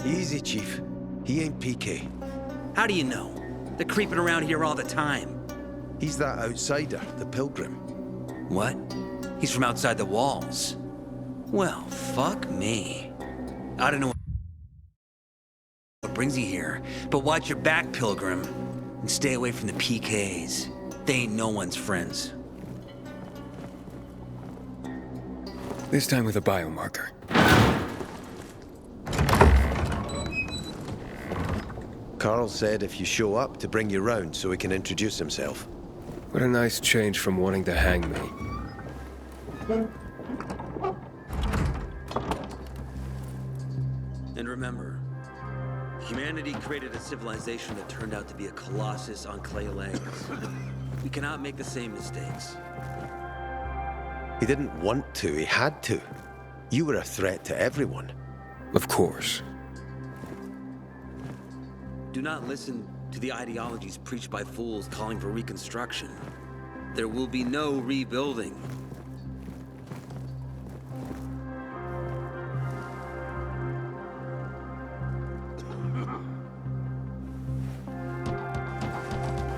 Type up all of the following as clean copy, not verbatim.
Easy, Chief. He ain't PK. How do you know? They're creeping around here all the time. He's that outsider, the Pilgrim. What? He's from outside the walls. Well, fuck me. I don't know what brings you here, but watch your back, Pilgrim. And stay away from the PKs. They ain't no one's friends. This time with a biomarker. Carl said if you show up to bring you round so he can introduce himself. What a nice change from wanting to hang me. And remember, humanity created a civilization that turned out to be a colossus on clay legs. We cannot make the same mistakes. He didn't want to, he had to. You were a threat to everyone. Of course. Do not listen to the ideologies preached by fools calling for reconstruction. There will be no rebuilding.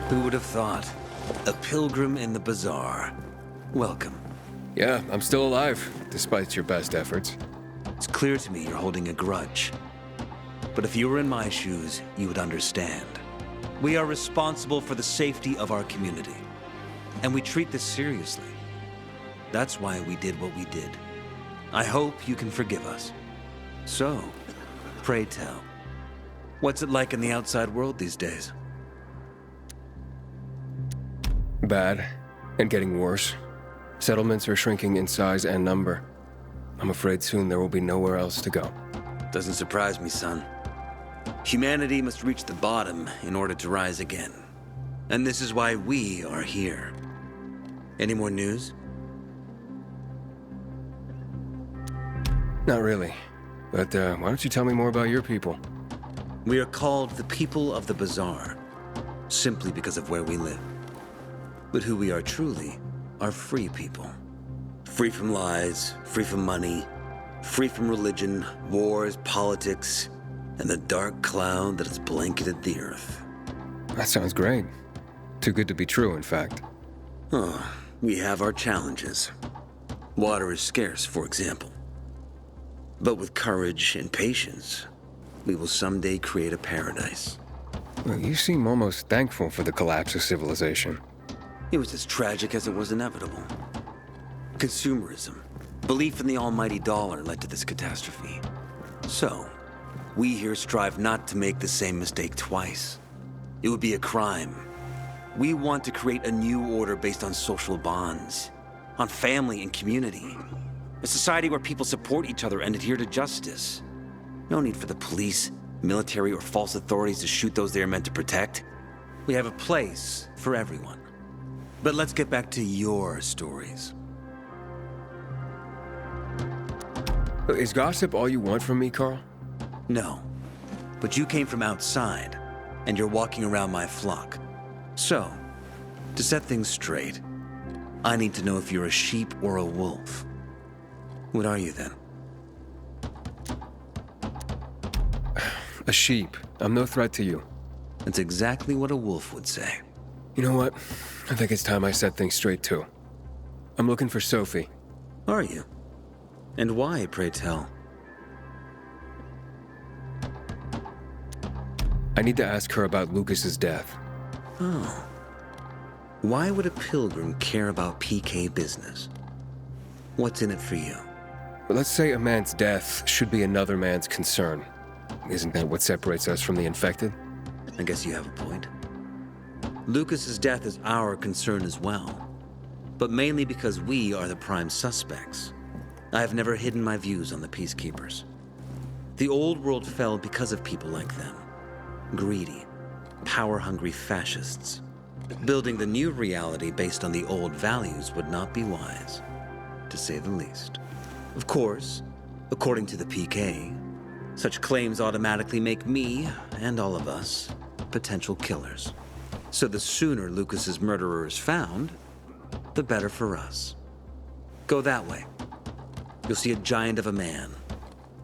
Who would have thought? A pilgrim in the bazaar. Welcome. Yeah, I'm still alive, despite your best efforts. It's clear to me you're holding a grudge. But if you were in my shoes, you would understand. We are responsible for the safety of our community. And we treat this seriously. That's why we did what we did. I hope you can forgive us. So, pray tell, what's it like in the outside world these days? Bad, and getting worse. Settlements are shrinking in size and number. I'm afraid soon there will be nowhere else to go. Doesn't surprise me, son. Humanity must reach the bottom in order to rise again. And this is why we are here. Any more news? Not really. But why don't you tell me more about your people? We are called the people of the bazaar, simply because of where we live. But who we are truly are free people. Free from lies, free from money, free from religion, wars, politics, and the dark cloud that has blanketed the earth. That sounds great. Too good to be true, in fact. Oh, we have our challenges. Water is scarce, for example. But with courage and patience, we will someday create a paradise. Well, you seem almost thankful for the collapse of civilization. It was as tragic as it was inevitable. Consumerism, belief in the almighty dollar led to this catastrophe. So, we here strive not to make the same mistake twice. It would be a crime. We want to create a new order based on social bonds, on family and community. A society where people support each other and adhere to justice. No need for the police, military, or false authorities to shoot those they are meant to protect. We have a place for everyone. But let's get back to your stories. Is gossip all you want from me, Carl? No, but you came from outside, and you're walking around my flock. So, to set things straight, I need to know if you're a sheep or a wolf. What are you then? A sheep. I'm no threat to you. That's exactly what a wolf would say. You know what? I think it's time I set things straight, too. I'm looking for Sophie. Are you? And why, pray tell? I need to ask her about Lucas's death. Oh. Why would a pilgrim care about PK business? What's in it for you? But let's say a man's death should be another man's concern. Isn't that what separates us from the infected? I guess you have a point. Lucas's death is our concern as well, but mainly because we are the prime suspects. I have never hidden my views on the Peacekeepers. The old world fell because of people like them. Greedy, power-hungry fascists. Building the new reality based on the old values would not be wise, to say the least. Of course, according to the PK, such claims automatically make me, and all of us, potential killers. So the sooner Lucas's murderer is found, the better for us. Go that way. You'll see a giant of a man.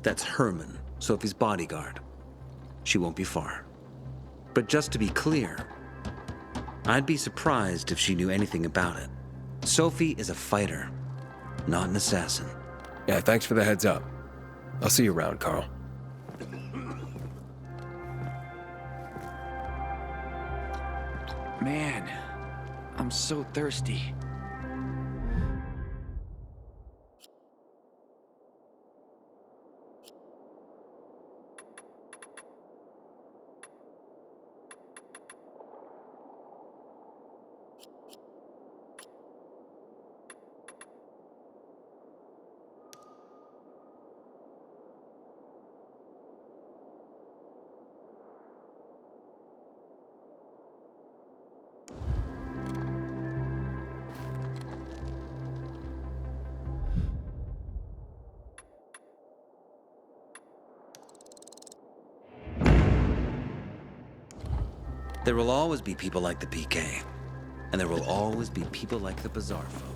That's Herman, Sophie's bodyguard. she won't be far. But just to be clear, I'd be surprised if she knew anything about it. Sophie is a fighter, not an assassin. Yeah, thanks for the heads up. I'll see you around, Carl. Man, I'm so thirsty. There will always be people like the PK, and there will always be people like the Bazaar folk.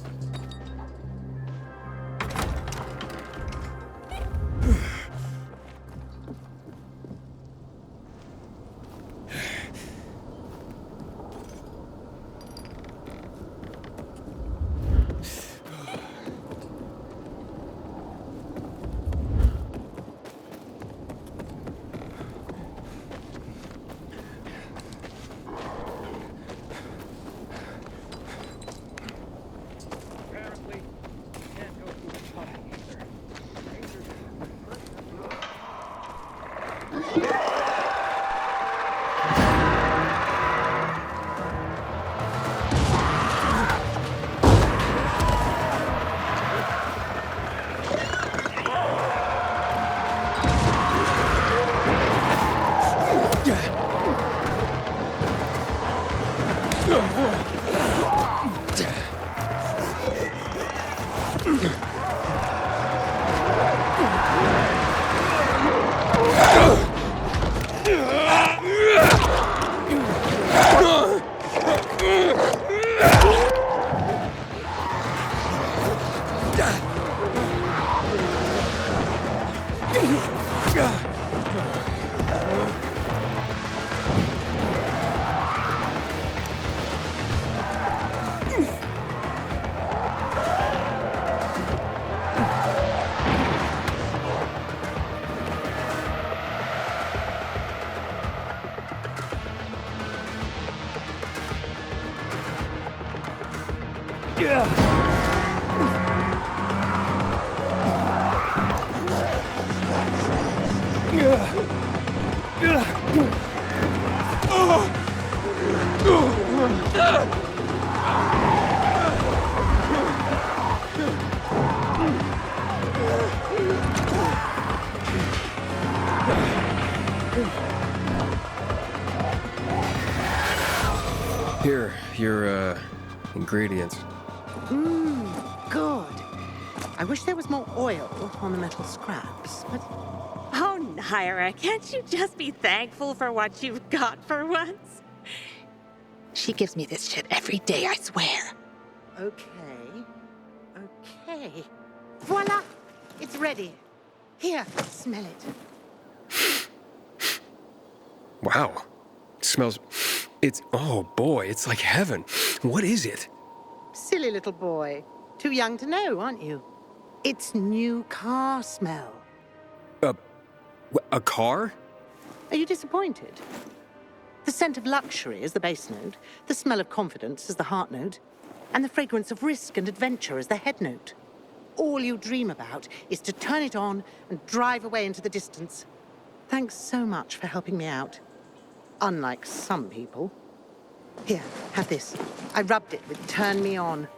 Here, your, ingredients. Good. I wish there was more oil on the metal scraps, but Oh, Naira, can't you just be thankful for what you've got for once? she gives me this shit every day, I swear. Okay. Voila! It's ready. Here, smell it. Wow. It smells... Oh boy, it's like heaven. What is it? Silly little boy. Too young to know, aren't you? It's new car smell. A car? Are you disappointed? The scent of luxury is the base note, the smell of confidence is the heart note, and the fragrance of risk and adventure is the head note. All you dream about is to turn it on and drive away into the distance. Thanks so much for helping me out. Unlike some people. Here, have this. I rubbed it with Turn Me On.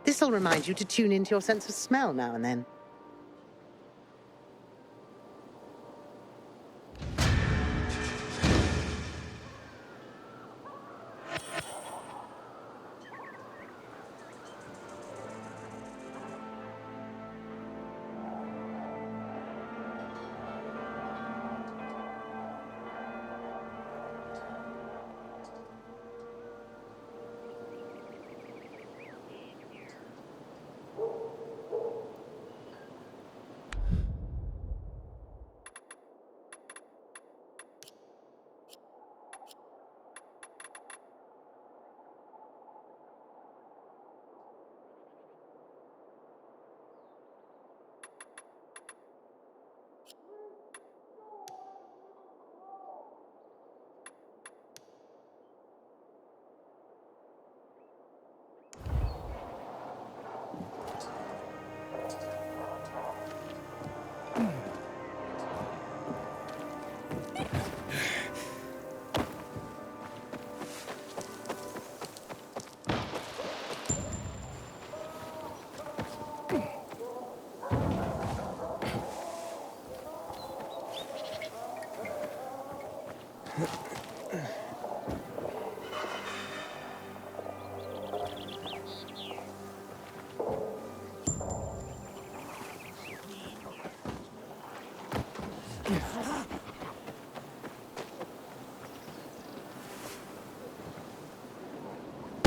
This'll remind you to tune into your sense of smell now and then.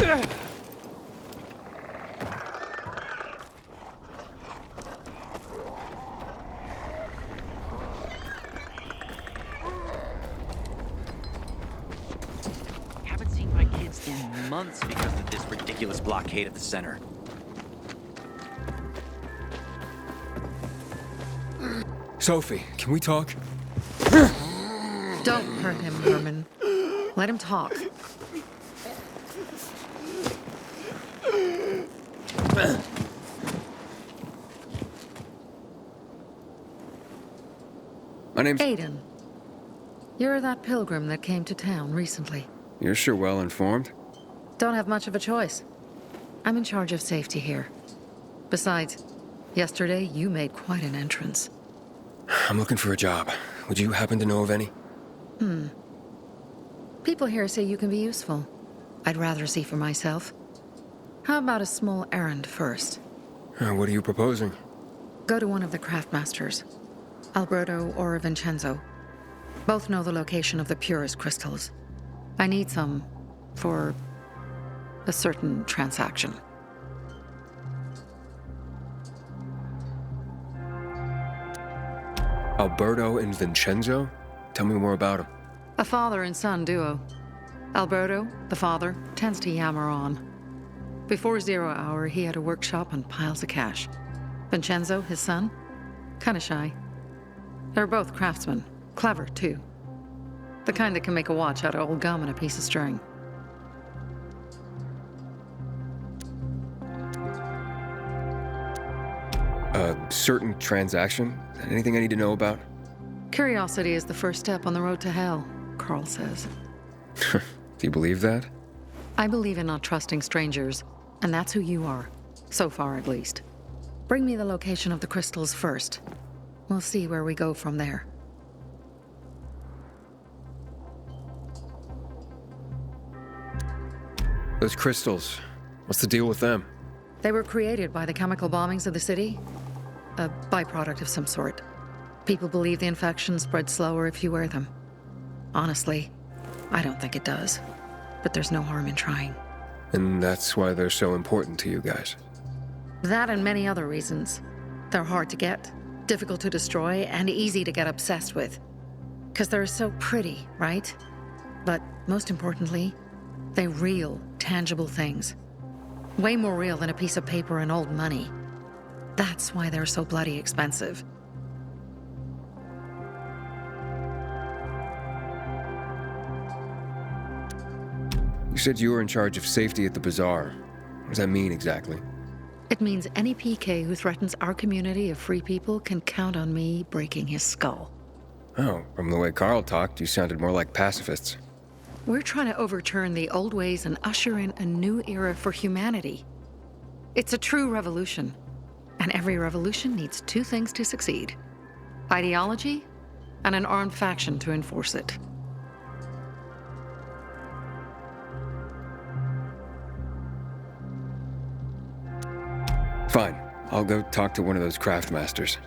Haven't seen my kids in months because of this ridiculous blockade at the center. Sophie, can we talk? Don't hurt him, Herman. Let him talk. My name's... Aiden. You're that pilgrim that came to town recently. You're sure well informed. Don't have much of a choice. I'm in charge of safety here. Besides, yesterday you made quite an entrance. I'm looking for a job. Would you happen to know of any? People here say you can be useful. I'd rather see for myself. How about a small errand first? What are you proposing? Go to one of the craftmasters, Alberto or Vincenzo. Both know the location of the purest crystals. I need some for a certain transaction. Alberto and Vincenzo? Tell me more about them. A father and son duo. Alberto, the father, tends to yammer on. Before 0 hour, he had a workshop and piles of cash. Vincenzo, his son, kinda shy. They're both craftsmen, clever too. The kind that can make a watch out of old gum and a piece of string. A certain transaction? Anything I need to know about? Curiosity is the first step on the road to hell, Carl says. Do you believe that? I believe in not trusting strangers, and that's who you are. So far, at least. Bring me the location of the crystals first. We'll see where we go from there. Those crystals, what's the deal with them? They were created by the chemical bombings of the city. A byproduct of some sort. People believe the infection spreads slower if you wear them. Honestly, I don't think it does. But there's no harm in trying. And that's why they're so important to you guys. That and many other reasons. They're hard to get, difficult to destroy, and easy to get obsessed with. Because they're so pretty, right? But most importantly, they're real, tangible things. Way more real than a piece of paper and old money. That's why they're so bloody expensive. You said you were in charge of safety at the bazaar. What does that mean exactly? It means any PK who threatens our community of free people can count on me breaking his skull. Oh, from the way Carl talked, you sounded more like pacifists. We're trying to overturn the old ways and usher in a new era for humanity. It's a true revolution. And every revolution needs two things to succeed: ideology and an armed faction to enforce it. Fine. I'll go talk to one of those craftmasters.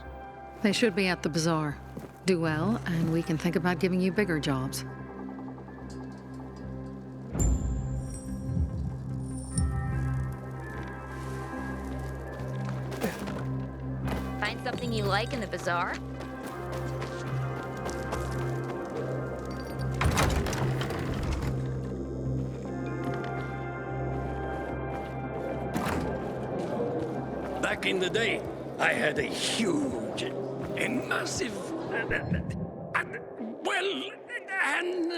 They should be at the bazaar. Do well, and we can think about giving you bigger jobs. Find something you like in the bazaar? Back in the day, I had a huge, a massive, well, and...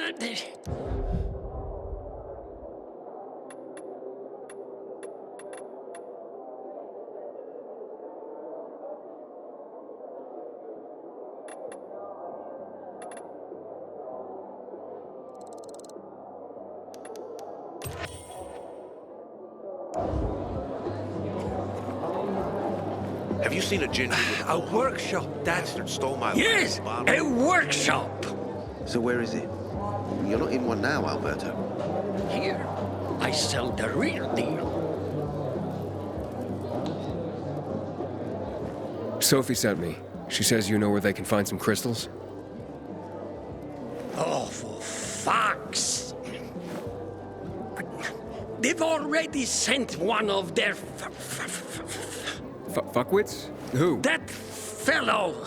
Have you seen a ginger with A workshop, Dad. bastard stole my Yes, land, a workshop. So where is it? You're not in one now, Alberto. Here, I sell the real deal. Sophie sent me. She says you know where they can find some crystals? Oh, for fuck's... they've already sent one of their Fuckwits? Who? that fellow,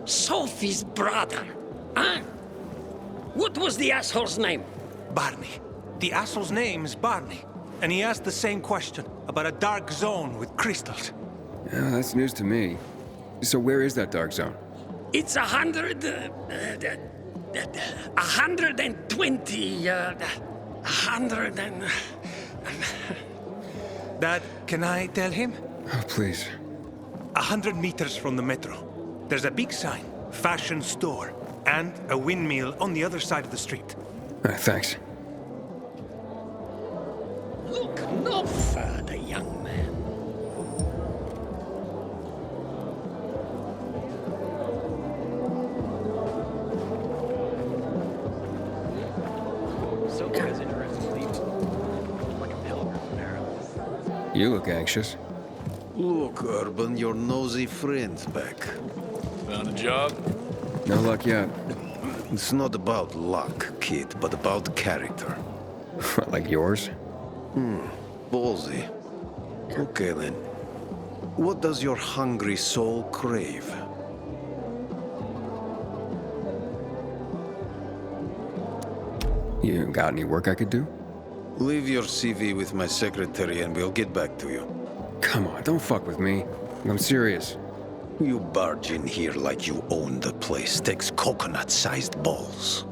Sophie's brother. Huh? What was the asshole's name? Barney. The asshole's name is Barney. And he asked the same question about a dark zone with crystals. Yeah, that's news to me. So where is that dark zone? It's 120, 100 and... Dad, can I tell him? Oh, please. 100 meters from the metro. There's a big sign, fashion store, and a windmill on the other side of the street. Thanks. Look no further, young man. So as interestingly, like a pilgrim, apparently. You look anxious. Look, Urban, your nosy friend's back. Found a job? No luck yet. It's not about luck, kid, but about character. Like yours? Ballsy. Okay then. What does your hungry soul crave? You got any work I could do? Leave your CV with my secretary and we'll get back to you. Come on, don't fuck with me. I'm serious. You barge in here like you own the place. Takes coconut-sized balls.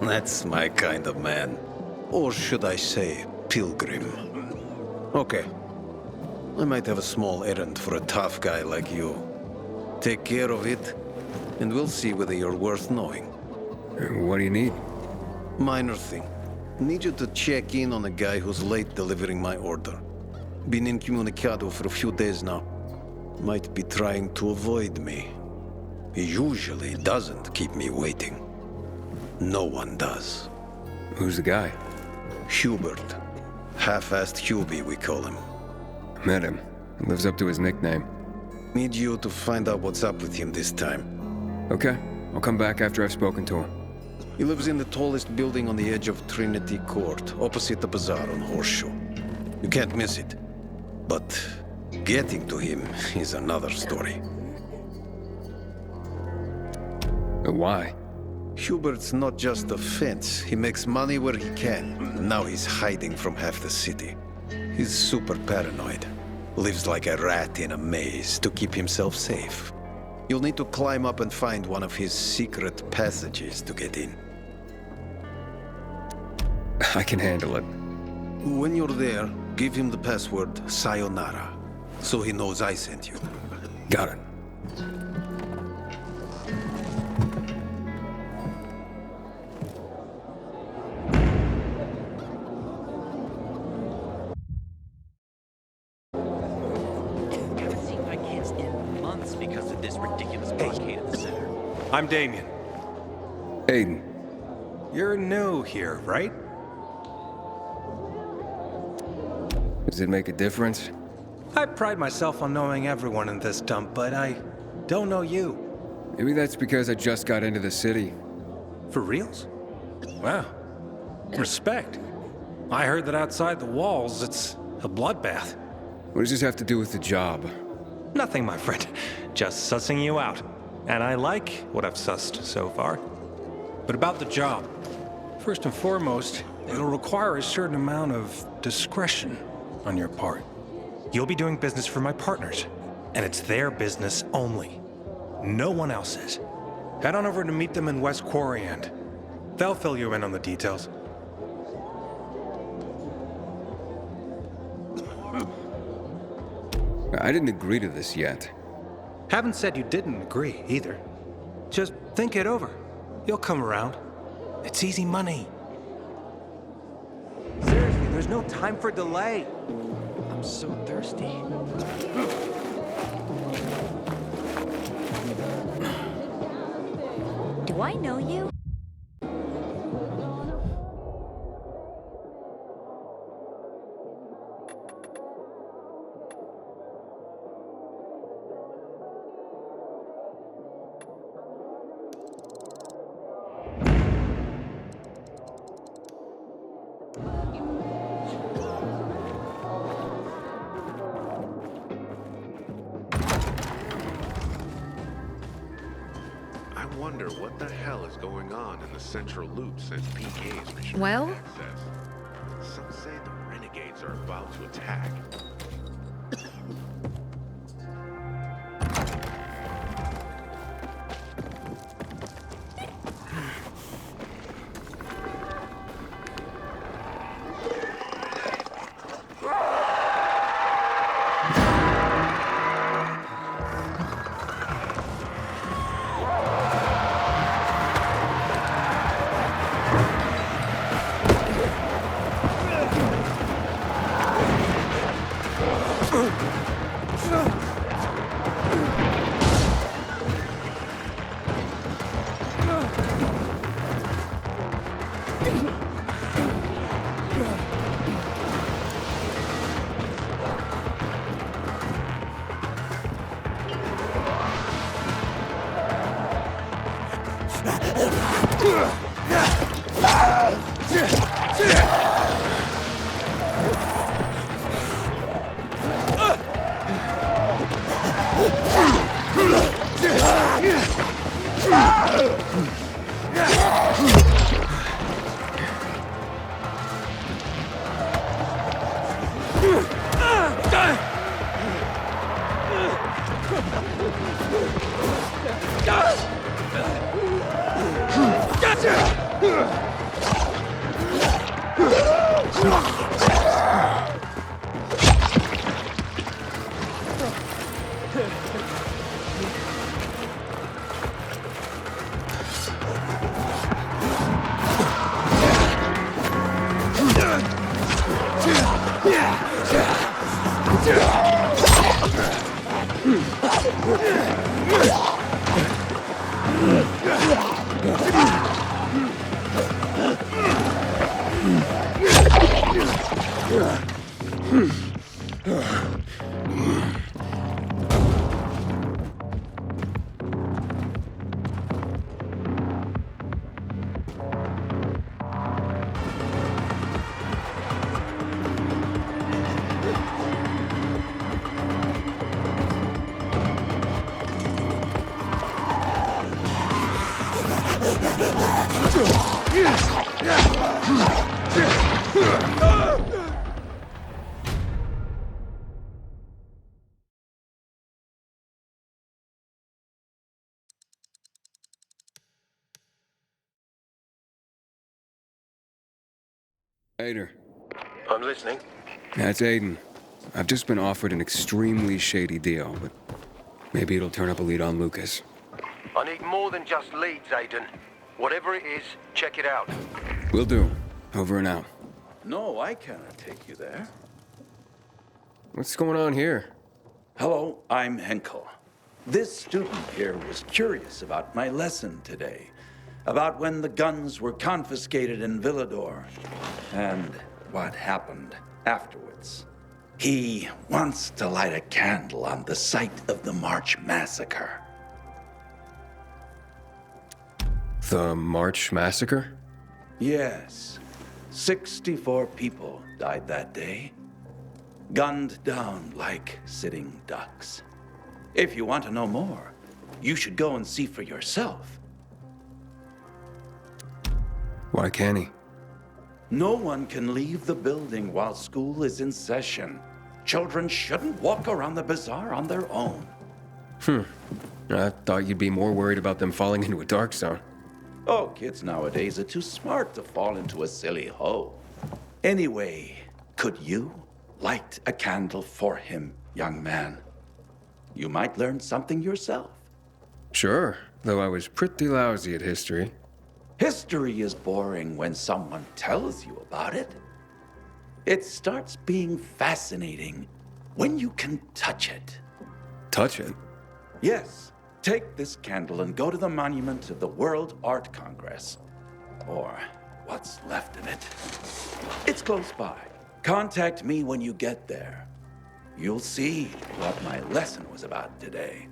That's my kind of man. Or should I say, pilgrim. Okay. I might have a small errand for a tough guy like you. Take care of it, and we'll see whether you're worth knowing. What do you need? Minor thing. Need you to check in on a guy who's late delivering my order. Been incommunicado for a few days now. Might be trying to avoid me. He usually doesn't keep me waiting. No one does. Who's the guy? Hubert. Half-assed Hubie, we call him. Met him. Lives up to his nickname. Need you to find out what's up with him this time. Okay. I'll come back after I've spoken to him. He lives in the tallest building on the edge of Trinity Court, opposite the bazaar on Horseshoe. You can't miss it. But getting to him is another story. Why? Hubert's not just a fence. He makes money where he can. And now he's hiding from half the city. He's super paranoid. Lives like a rat in a maze to keep himself safe. You'll need to climb up and find one of his secret passages to get in. I can handle it. When you're there, give him the password Sayonara, so he knows I sent you. Got it. Haven't seen my kids in months because of this ridiculous blockade at the center. I'm Damien. Aiden. You're new here, right? Does it make a difference? I pride myself on knowing everyone in this dump, but I don't know you. Maybe that's because I just got into the city. For reals? Wow. Respect. I heard that outside the walls, it's a bloodbath. What does this have to do with the job? Nothing, my friend. Just sussing you out. And I like what I've sussed so far. But about the job. First and foremost, it'll require a certain amount of discretion on your part. You'll be doing business for my partners, and it's their business only. No one else's. Head on over to meet them in West Quarry and they'll fill you in on the details. I didn't agree to this yet. Haven't said you didn't agree, either. Just think it over. You'll come around. It's easy money. Seriously, there's no time for delay. I'm so thirsty. Do I know you? wonder what the hell is going on in the central loop since PK's restricted Well? access. Some say the renegades are about to attack. Ader. I'm listening. That's Aiden. I've just been offered an extremely shady deal, but maybe it'll turn up a lead on Lucas. I need more than just leads, Aiden. Whatever it is, check it out. Will do. Over and out. No, I cannot take you there. What's going on here? Hello, I'm Henkel. This student here was curious about my lesson today, about when the guns were confiscated in Villador, and what happened afterwards. He wants to light a candle on the site of the March Massacre. The March Massacre? Yes. 64 people died that day. Gunned down like sitting ducks. If you want to know more, you should go and see for yourself. Why can't he? No one can leave the building while school is in session. Children shouldn't walk around the bazaar on their own. I thought you'd be more worried about them falling into a dark zone. Oh, kids nowadays are too smart to fall into a silly hole. Anyway, could you light a candle for him, young man? You might learn something yourself. Sure, though I was pretty lousy at history. History is boring when someone tells you about it. It starts being fascinating when you can touch it. Touch it? Yes. Take this candle and go to the monument of the World Art Congress. Or what's left of it. It's close by. Contact me when you get there. You'll see what my lesson was about today.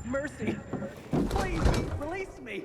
Mercy! Please, release me!